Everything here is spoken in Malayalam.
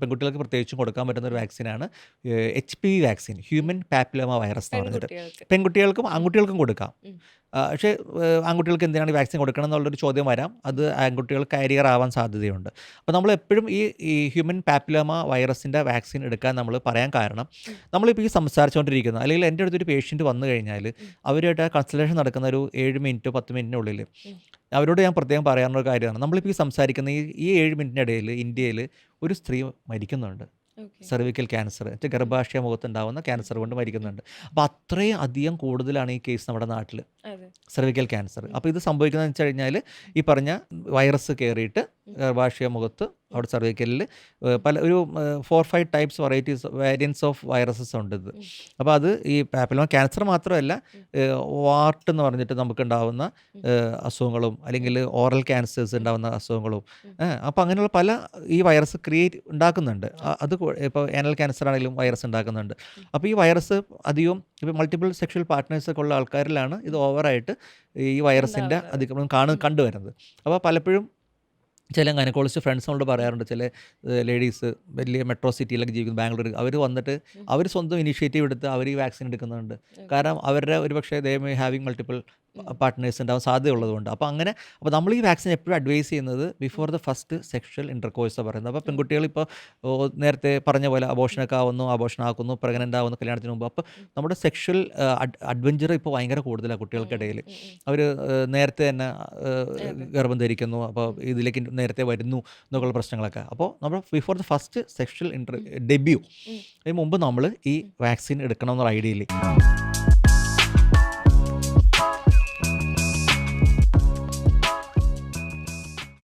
പെൺകുട്ടികൾക്ക് പ്രത്യേകിച്ചും കൊടുക്കാൻ പറ്റുന്ന ഒരു വാക്സിനാണ് HPV vaccine, human papilloma virus എന്ന് പറഞ്ഞിട്ട്. പെൺകുട്ടികൾക്ക്. പെൺകുട്ടികൾക്കും ഉം. ആൺകുട്ടികൾക്കും കൊടുക്കാം. ഉം. പക്ഷേ ആൺകുട്ടികൾക്ക് എന്തിനാണ് ഈ വാക്സിൻ കൊടുക്കണം എന്നുള്ളൊരു ചോദ്യം വരാം. അത് ആൺകുട്ടികൾ കാരിയർ ആവാൻ സാധ്യതയുണ്ട്. അപ്പോൾ നമ്മളെപ്പോഴും ഈ ഹ്യൂമൻ പാപ്പിലോമ വൈറസിൻ്റെ വാക്സിൻ എടുക്കാൻ നമ്മൾ പറയാൻ കാരണം, നമ്മളിപ്പോൾ ഈ സംസാരിച്ചുകൊണ്ടിരിക്കുന്ന അല്ലെങ്കിൽ എൻ്റെ അടുത്തൊരു പേഷ്യൻറ്റ് വന്നു കഴിഞ്ഞാൽ അവരുമായിട്ട് കൺസൾട്ടേഷൻ നടക്കുന്ന ഒരു 7 മിനിറ്റോ 10 മിനിറ്റിനുള്ളിൽ അവരോട് ഞാൻ പ്രത്യേകം പറയാനുള്ള ഒരു കാര്യമാണ്, നമ്മളിപ്പോൾ ഈ സംസാരിക്കുന്ന ഈ 7 മിനിറ്റിനിടയിൽ ഇന്ത്യയിൽ ഒരു സ്ത്രീ മരിക്കുന്നുണ്ട്. ഓക്കെ. സെർവിക്കൽ ക്യാൻസർ, ഗർഭാശയ മുഖത്തുണ്ടാവുന്ന ക്യാൻസർ കൊണ്ട് മരിക്കുന്നുണ്ട്. അപ്പോൾ അത്രയും അധികം കൂടുതലാണ് ഈ കേസ് നമ്മുടെ നാട്ടിൽ, അതെ. Cervical cancer. അപ്പോൾ ഇത് സംഭവിക്കുന്നതെന്ന് വെച്ച് കഴിഞ്ഞാൽ ഈ പറഞ്ഞ വൈറസ് കയറിയിട്ട് ഗർഭാശയ മുഖത്ത് അവിടെ സെർവിക്കലിൽ ഒരു 4-5 ടൈപ്സ് വേരിയൻസ് ഓഫ് വൈറസസ് ഉണ്ട് ഇത്. അപ്പോൾ അത് ഈ പാപ്പിലോമ ക്യാൻസർ മാത്രമല്ല, വാർട്ട് എന്ന് പറഞ്ഞിട്ട് നമുക്കുണ്ടാവുന്ന അസുഖങ്ങളും അല്ലെങ്കിൽ ഓറൽ ക്യാൻസേഴ്സ് ഉണ്ടാവുന്ന അസുഖങ്ങളും, അപ്പോൾ അങ്ങനെയുള്ള പല ഈ വൈറസ് ഉണ്ടാക്കുന്നുണ്ട്. അത് ഇപ്പോൾ ആനൽ ക്യാൻസർ ആണെങ്കിലും വൈറസ് ഉണ്ടാക്കുന്നുണ്ട്. അപ്പോൾ ഈ വൈറസ് അധികവും ഇപ്പോൾ മൾട്ടിപ്പിൾ സെക്ഷൽ പാർട്ട്നേഴ്സൊക്കെ ഉള്ള ആൾക്കാരിലാണ് ഇത് ഓവറായിട്ട് ഈ വൈറസിൻ്റെ അധികം കണ്ടുവരുന്നത്. അപ്പോൾ പലപ്പോഴും ചില ഗൈനക്കോളജിസ്റ്റ് ഫ്രണ്ട്സിനോട് പറയാറുണ്ട്, ചില ലേഡീസ് വലിയ മെട്രോ സിറ്റിയിലൊക്കെ ജീവിക്കുന്ന ബാംഗ്ലൂർ, അവർ വന്നിട്ട് അവർ സ്വന്തം ഇനിഷ്യേറ്റീവ് എടുത്ത് അവർ ഈ വാക്സിൻ എടുക്കുന്നുണ്ട്. കാരണം അവരുടെ ഒരു പക്ഷേ they may having multiple partners ഉണ്ടാവാൻ സാധ്യതയുള്ളതുകൊണ്ട്. അപ്പോൾ നമ്മൾ ഈ വാക്സിൻ എപ്പോഴും അഡ്വൈസ് ചെയ്യുന്നത് before the first sexual intercourse പറയുന്നത്. അപ്പോൾ പെൺകുട്ടികൾ ഇപ്പോൾ നേരത്തെ പറഞ്ഞ പോലെ അബോഷനൊക്കെ ആവുന്നു, അബോഷൻ ആക്കുന്നു, പ്രഗ്നൻ്റ് ആവുന്നു കല്യാണത്തിന് മുമ്പ്. അപ്പോൾ നമ്മുടെ സെക്ഷൽ അഡ്വഞ്ചർ ഇപ്പോൾ ഭയങ്കര കൂടുതലാണ് കുട്ടികൾക്കിടയിൽ. അവർ നേരത്തെ തന്നെ ഗർഭം ധരിക്കുന്നു, അപ്പോൾ ഇതിലേക്ക് നേരത്തെ വരുന്നു എന്നൊക്കെയുള്ള പ്രശ്നങ്ങളൊക്കെ. അപ്പോൾ നമ്മൾ before the first sexual debut അതിന് മുമ്പ് നമ്മൾ ഈ വാക്സിൻ എടുക്കണം എന്നുള്ള ഐഡിയയിൽ